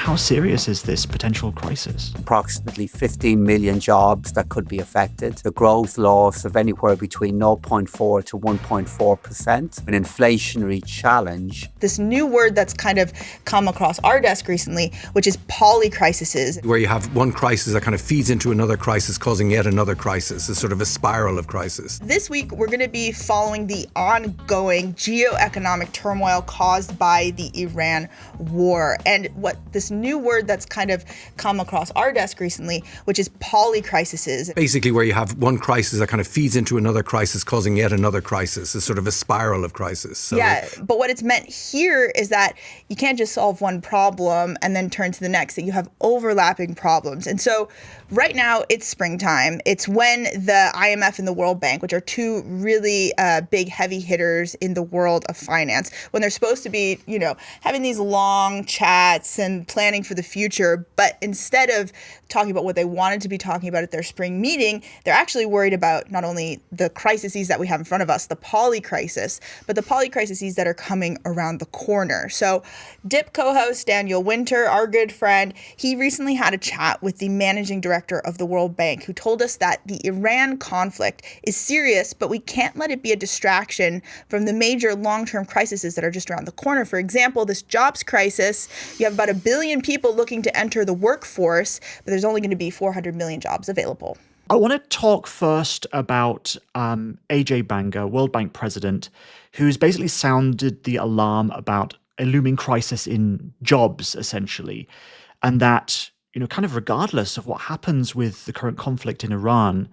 How serious is this potential crisis? Approximately 15 million jobs that could be affected, the growth loss of anywhere between 0.4 to 1.4%, an inflationary challenge. This new word that's kind of come across our desk recently, which is polycrises. Where you have one crisis that kind of feeds into another crisis, causing yet another crisis. It's sort of a spiral of crisis. This week, we're going to be following the ongoing geoeconomic turmoil caused by the Iran war. And what this new word that's kind of come across our desk recently, which is polycrises. Basically, where you have one crisis that kind of feeds into another crisis, causing yet another crisis. It's sort of a spiral of crisis. So yeah, but what it's meant here is that you can't just solve one problem and then turn to the next, that you have overlapping problems. And so right now it's springtime. It's when the IMF and the World Bank, which are two really big heavy hitters in the world of finance, when they're supposed to be, having these long chats and planning for the future, but instead of talking about what they wanted to be talking about at their spring meeting, they're actually worried about not only the crises that we have in front of us, the polycrisis, but the polycrises that are coming around the corner. So DIP co-host Daniel Winter, our good friend, he recently had a chat with the managing director of the World Bank, who told us that the Iran conflict is serious, but we can't let it be a distraction from the major long-term crises that are just around the corner. For example, this jobs crisis, you have about 1 billion people looking to enter the workforce, but there's only going to be 400 million jobs available. I want to talk first about Ajay Banga, World Bank president, who's basically sounded the alarm about a looming crisis in jobs, essentially, and that, kind of regardless of what happens with the current conflict in Iran,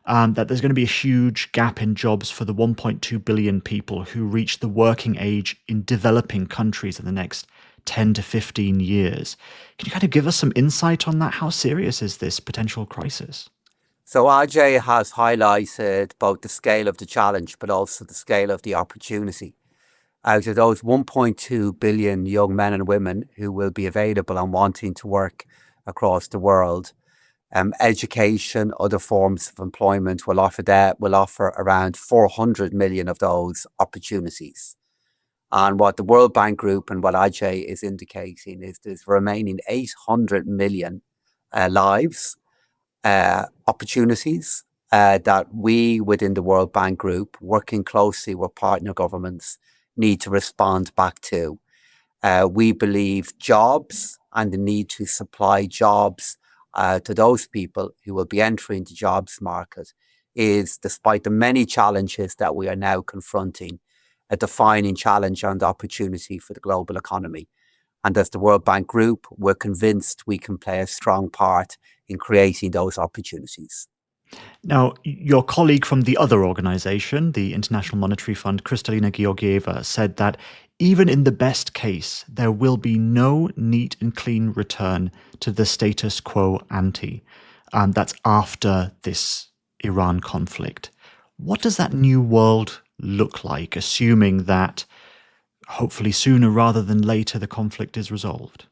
that there's going to be a huge gap in jobs for the 1.2 billion people who reach the working age in developing countries in the next 10 to 15 years. Can you kind of give us some insight on that? How serious is this potential crisis? So Ajay has highlighted both the scale of the challenge, but also the scale of the opportunity. Out of those 1.2 billion young men and women who will be available and wanting to work across the world, education, other forms of employment will offer around 400 million of those opportunities. And what the World Bank Group and what Ajay is indicating is there's remaining 800 million lives, opportunities that we within the World Bank Group, working closely with partner governments, need to respond back to. We believe jobs and the need to supply jobs to those people who will be entering the jobs market is, despite the many challenges that we are now confronting, a defining challenge and opportunity for the global economy. And as the World Bank Group, we're convinced we can play a strong part in creating those opportunities. Now, your colleague from the other organization, the International Monetary Fund, Kristalina Georgieva, said that even in the best case, there will be no neat and clean return to the status quo ante. That's after this Iran conflict. What does that new world look like, assuming that hopefully sooner rather than later the conflict is resolved?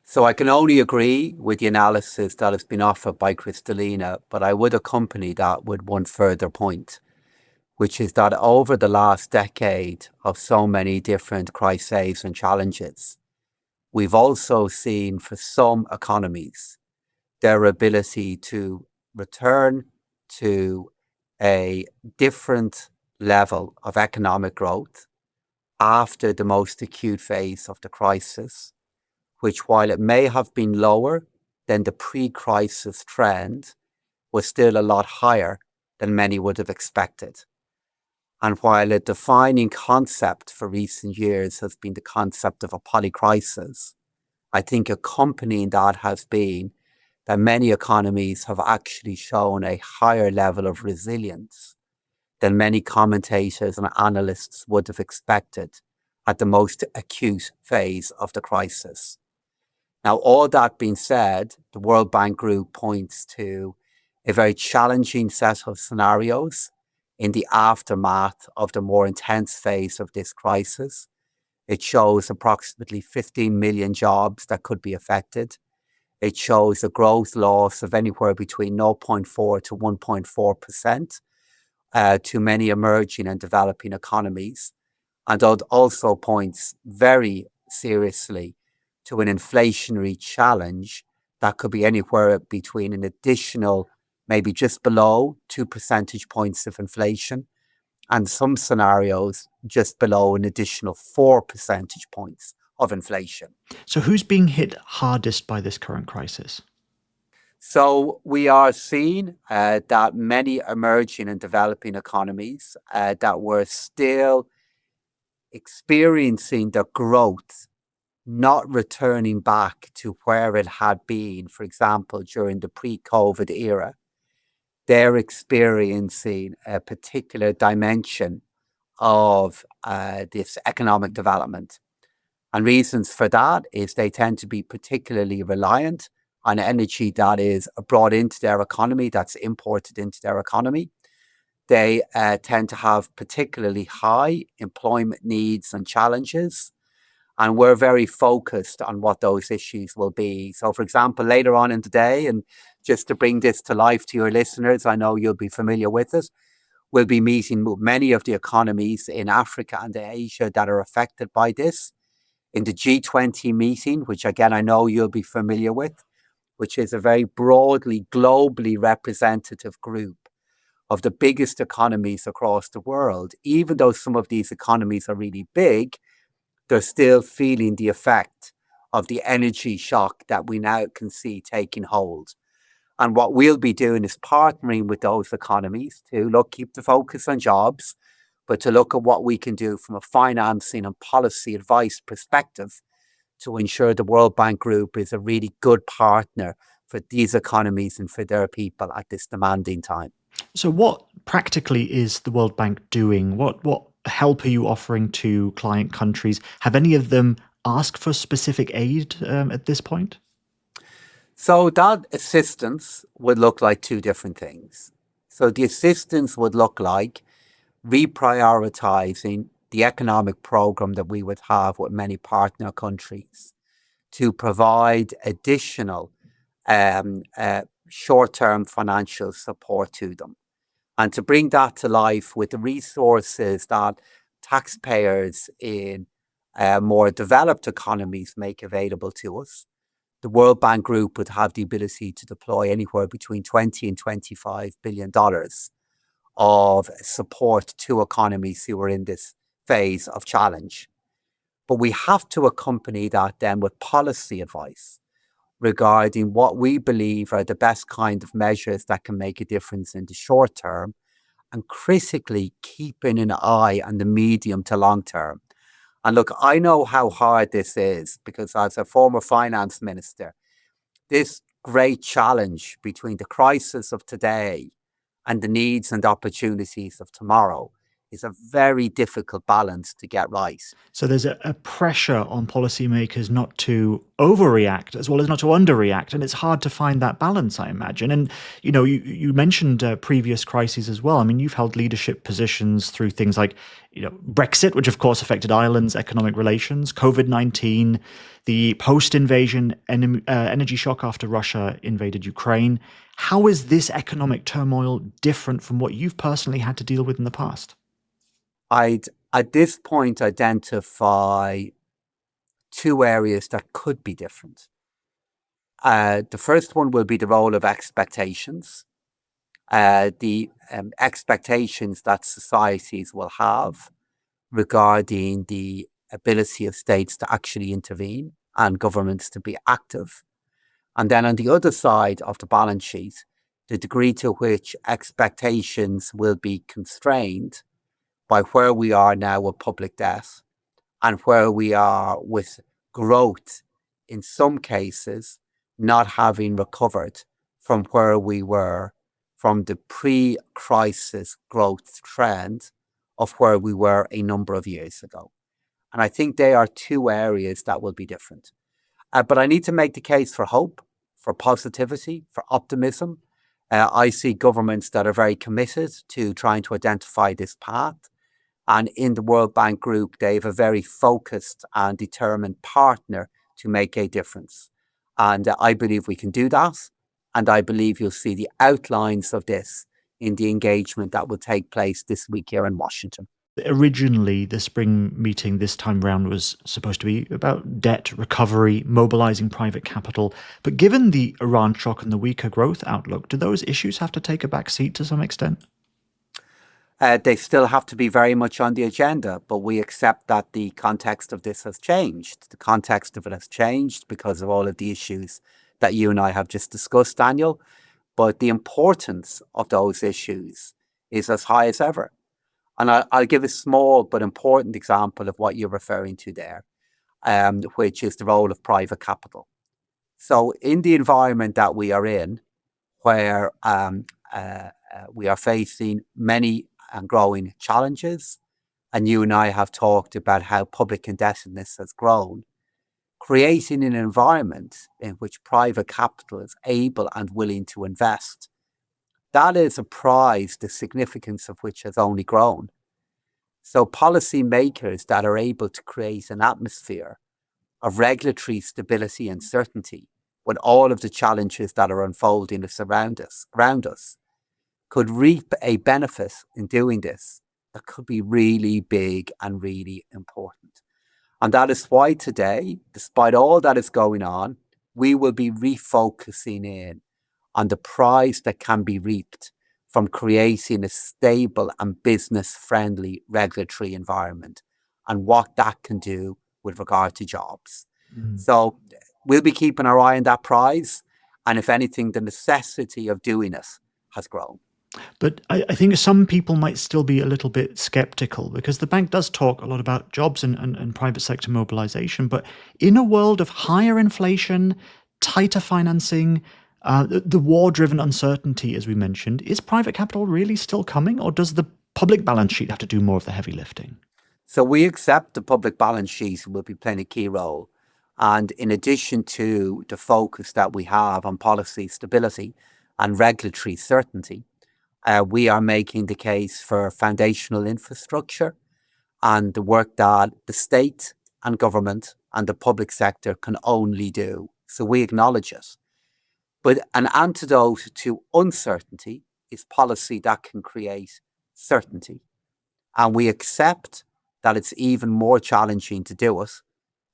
So I can only agree with the analysis that has been offered by Kristalina, but I would accompany that with one further point, which is that over the last decade of so many different crises and challenges, we've also seen for some economies their ability to return to a different level of economic growth after the most acute phase of the crisis, which, while it may have been lower than the pre-crisis trend, was still a lot higher than many would have expected. And while a defining concept for recent years has been the concept of a polycrisis, I think accompanying that has been that many economies have actually shown a higher level of resilience than many commentators and analysts would have expected at the most acute phase of the crisis. Now, all that being said, the World Bank Group points to a very challenging set of scenarios in the aftermath of the more intense phase of this crisis. It shows approximately 15 million jobs that could be affected. It shows a growth loss of anywhere between 0.4 to 1.4% to many emerging and developing economies. And it also points very seriously to an inflationary challenge that could be anywhere between an additional, maybe just below 2 percentage points of inflation, and some scenarios just below an additional 4 percentage points of inflation. So, who's being hit hardest by this current crisis? So we are seeing that many emerging and developing economies that were still experiencing the growth not returning back to where it had been, for example, during the pre-COVID era, they're experiencing a particular dimension of this economic development. And reasons for that is they tend to be particularly reliant on energy that is brought into their economy, that's imported into their economy. They tend to have particularly high employment needs and challenges. And we're very focused on what those issues will be. So, for example, later on in the day, and just to bring this to life to your listeners, I know you'll be familiar with it, we'll be meeting with many of the economies in Africa and Asia that are affected by this in the G20 meeting, which again, I know you'll be familiar with, which is a very broadly, globally representative group of the biggest economies across the world. Even though some of these economies are really big, they're still feeling the effect of the energy shock that we now can see taking hold. And what we'll be doing is partnering with those economies to keep the focus on jobs, but to look at what we can do from a financing and policy advice perspective to ensure the World Bank Group is a really good partner for these economies and for their people at this demanding time. So, what practically is the World Bank doing? What help are you offering to client countries? Have any of them asked for specific aid at this point? So that assistance would look like two different things. So the assistance would look like reprioritizing the economic program that we would have with many partner countries to provide additional short-term financial support to them. And to bring that to life with the resources that taxpayers in more developed economies make available to us, the World Bank Group would have the ability to deploy anywhere between $20 and $25 billion of support to economies who are in this phase of challenge. But we have to accompany that then with policy advice regarding what we believe are the best kind of measures that can make a difference in the short term, and critically keeping an eye on the medium to long term. And look, I know how hard this is because as a former finance minister, this great challenge between the crisis of today and the needs and opportunities of tomorrow is a very difficult balance to get right. So there's a pressure on policymakers not to overreact as well as not to underreact, and it's hard to find that balance, I imagine. And you mentioned previous crises as well. I mean, you've held leadership positions through things like Brexit, which of course affected Ireland's economic relations, COVID-19, the post-invasion energy shock after Russia invaded Ukraine. How is this economic turmoil different from what you've personally had to deal with in the past? I'd at this point identify two areas that could be different. The first one will be the role of expectations, the expectations that societies will have regarding the ability of states to actually intervene and governments to be active. And then on the other side of the balance sheet, the degree to which expectations will be constrained by where we are now with public debt and where we are with growth, in some cases, not having recovered from where we were from the pre-crisis growth trend of where we were a number of years ago. And I think they are two areas that will be different. But I need to make the case for hope, for positivity, for optimism. I see governments that are very committed to trying to identify this path. And in the World Bank Group, they have a very focused and determined partner to make a difference. And I believe we can do that. And I believe you'll see the outlines of this in the engagement that will take place this week here in Washington. Originally, the spring meeting this time round was supposed to be about debt recovery, mobilizing private capital. But given the Iran shock and the weaker growth outlook, do those issues have to take a back seat to some extent? They still have to be very much on the agenda, but we accept that the context of this has changed. The context of it has changed because of all of the issues that you and I have just discussed, Daniel. But the importance of those issues is as high as ever. And I'll give a small but important example of what you're referring to there, which is the role of private capital. So in the environment that we are in, where we are facing many and growing challenges, and you and I have talked about how public indebtedness has grown, creating an environment in which private capital is able and willing to invest, that is a prize, the significance of which has only grown. So policy makers that are able to create an atmosphere of regulatory stability and certainty when all of the challenges that are unfolding around us could reap a benefit in doing this that could be really big and really important. And that is why today, despite all that is going on, we will be refocusing in on the prize that can be reaped from creating a stable and business-friendly regulatory environment and what that can do with regard to jobs. So we'll be keeping our eye on that prize. And if anything, the necessity of doing it has grown. But I think some people might still be a little bit skeptical because the bank does talk a lot about jobs and private sector mobilization. But in a world of higher inflation, tighter financing, the war-driven uncertainty, as we mentioned, is private capital really still coming, or does the public balance sheet have to do more of the heavy lifting? So we accept the public balance sheet will be playing a key role. And in addition to the focus that we have on policy stability and regulatory certainty, we are making the case for foundational infrastructure and the work that the state and government and the public sector can only do. So we acknowledge it. But an antidote to uncertainty is policy that can create certainty. And we accept that it's even more challenging to do it,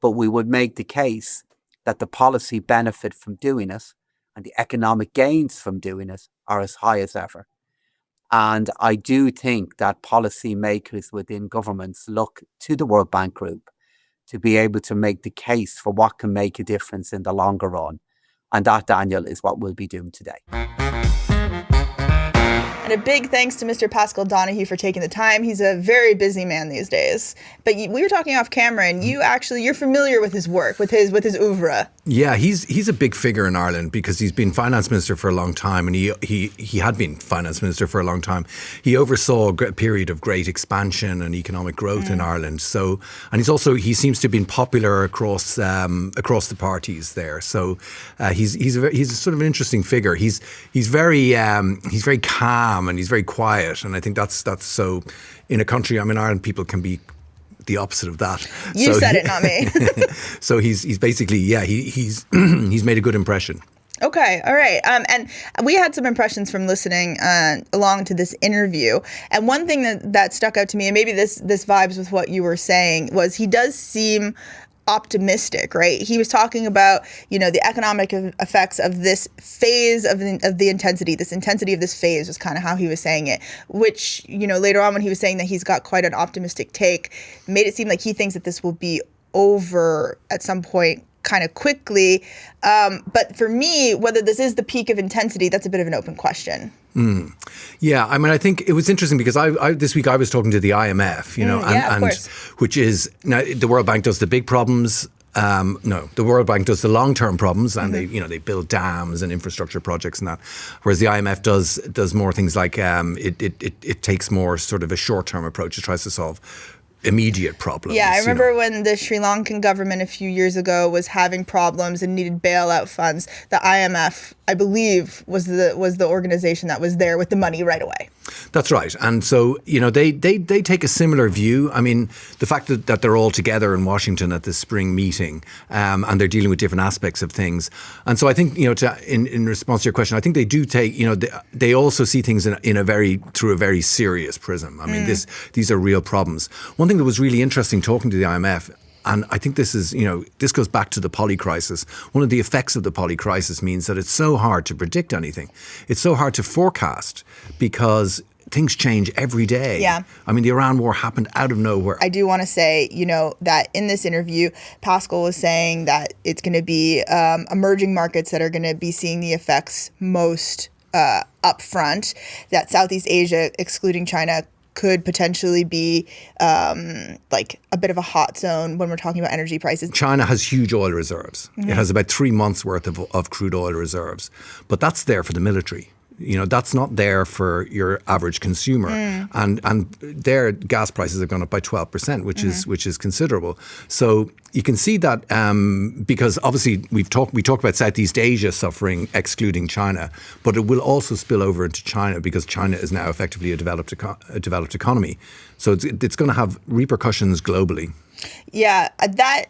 but we would make the case that the policy benefit from doing it and the economic gains from doing it are as high as ever. And I do think that policymakers within governments look to the World Bank Group to be able to make the case for what can make a difference in the longer run. And that, Daniel, is what we'll be doing today. And a big thanks to Mr. Pascal Donahue for taking the time. He's a very busy man these days. But we were talking off camera, and you're familiar with his work, with his oeuvre. Yeah, he's a big figure in Ireland because he's been finance minister for a long time, and he had been finance minister for a long time. He oversaw a period of great expansion and economic growth in Ireland. So, and he seems to have been popular across the parties there. So, he's sort of an interesting figure. He's very calm and he's very quiet, and I think that's so. In a country, Ireland, people can be the opposite of that. You said it, not me. So he's basically, he's made a good impression. Okay, all right. And we had some impressions from listening along to this interview. And one thing that stuck out to me, and maybe this vibes with what you were saying, was he does seem optimistic, right? He was talking about, the economic effects of this phase of the intensity. This intensity of this phase was kind of how he was saying it, which, later on when he was saying that he's got quite an optimistic take, made it seem like he thinks that this will be over at some point kind of quickly. But for me, whether this is the peak of intensity, that's a bit of an open question. Yeah, I think it was interesting because this week I was talking to the IMF, and which is, now the World Bank does the big problems. No, the World Bank does the long-term problems, and they build dams and infrastructure projects and that. Whereas the IMF does more things like it takes more sort of a short-term approach. It tries to solve immediate problems. Yeah, I remember when the Sri Lankan government a few years ago was having problems and needed bailout funds, the IMF, I believe, was the organization that was there with the money right away. That's right. And so, they take a similar view. I mean, the fact that they're all together in Washington at this spring meeting, and they're dealing with different aspects of things. And so I think, in response to your question, I think they do take, they also see things through a very serious prism. I mean, these are real problems. One thing that was really interesting talking to the IMF, and I think this goes back to the Polycrisis. One of the effects of the Polycrisis means that it's so hard to predict anything. It's so hard to forecast because things change every day. Yeah. I mean, the Iran war happened out of nowhere. I do want to say, that in this interview, Pascal was saying that it's going to be emerging markets that are going to be seeing the effects most upfront, that Southeast Asia, excluding China, could potentially be like a bit of a hot zone when we're talking about energy prices. China has huge oil reserves. Mm-hmm. It has about 3 months worth of crude oil reserves. But that's there for the military. That's not there for your average consumer. And their gas prices have gone up by 12%, which is considerable. So you can see that because obviously we talk about Southeast Asia suffering, excluding China, but it will also spill over into China because China is now effectively a developed economy. So it's going to have repercussions globally. Yeah,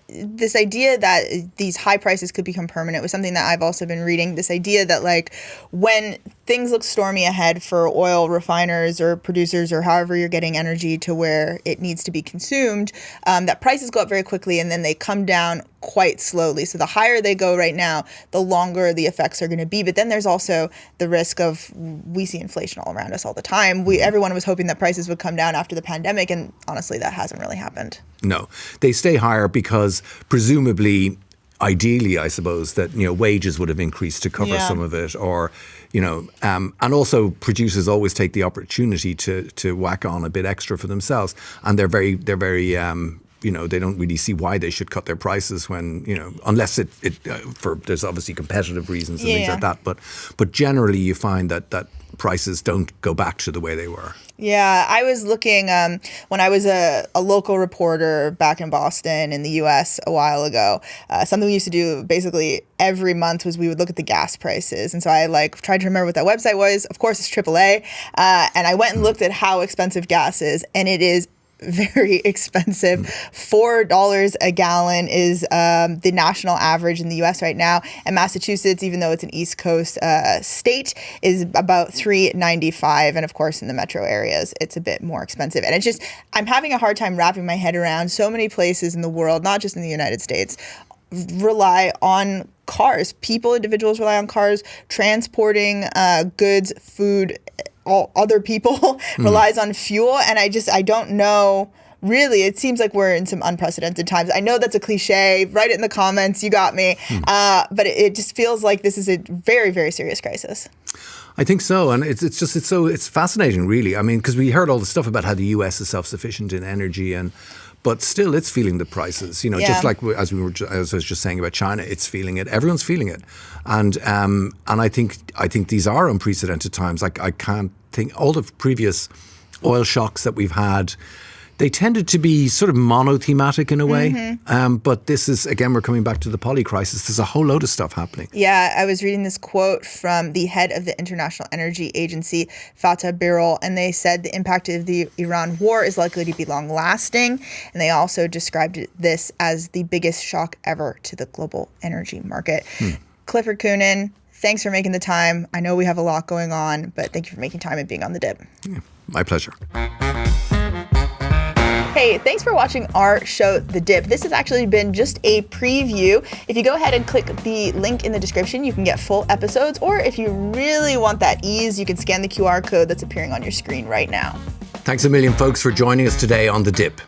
this idea that these high prices could become permanent was something that I've also been reading. This idea that like when things look stormy ahead for oil refiners or producers or however you're getting energy to where it needs to be consumed, that prices go up very quickly and then they come down quite slowly. So the higher they go right now, the longer the effects are going to be. But then there's also the risk of, we see inflation all around us all the time. Everyone was hoping that prices would come down after the pandemic, and honestly, that hasn't really happened. No, they stay higher because presumably, ideally, I suppose, that wages would have increased to cover some of it, or and also producers always take the opportunity to whack on a bit extra for themselves, and they're very they don't really see why they should cut their prices when, unless there's obviously competitive reasons and things like that. But generally you find that prices don't go back to the way they were. Yeah, I was looking when I was a local reporter back in Boston in the U.S. a while ago. Something we used to do basically every month was we would look at the gas prices. And so I tried to remember what that website was. Of course, it's AAA. And I went and looked at how expensive gas is, and it is very expensive. $4 a gallon is the national average in the U.S. right now. And Massachusetts, even though it's an East Coast state, is about $3.95. And of course, in the metro areas, it's a bit more expensive. And it's just, I'm having a hard time wrapping my head around so many places in the world, not just in the United States, rely on cars. Individuals rely on cars, transporting goods, food, all other people relies on fuel. And I don't know, really, it seems like we're in some unprecedented times. I know that's a cliche. Write it in the comments. You got me. But it just feels like this is a very, very serious crisis. I think so. And it's fascinating, really. I mean, because we heard all the stuff about how the US is self-sufficient in energy, but still it's feeling the prices, just like as I was just saying about China, it's feeling it. Everyone's feeling it. And I think these are unprecedented times. Like, I can't think all the previous oil shocks that we've had, they tended to be sort of monothematic in a way. But this is, again, we're coming back to the Polycrisis. There's a whole load of stuff happening. Yeah, I was reading this quote from the head of the International Energy Agency, Fatah Birol, and they said the impact of the Iran war is likely to be long-lasting. And they also described this as the biggest shock ever to the global energy market. Clifford Coonan, thanks for making the time. I know we have a lot going on, but thank you for making time and being on The Dip. Yeah, my pleasure. Hey, thanks for watching our show, The Dip. This has actually been just a preview. If you go ahead and click the link in the description, you can get full episodes. Or if you really want that ease, you can scan the QR code that's appearing on your screen right now. Thanks a million, folks, for joining us today on The Dip.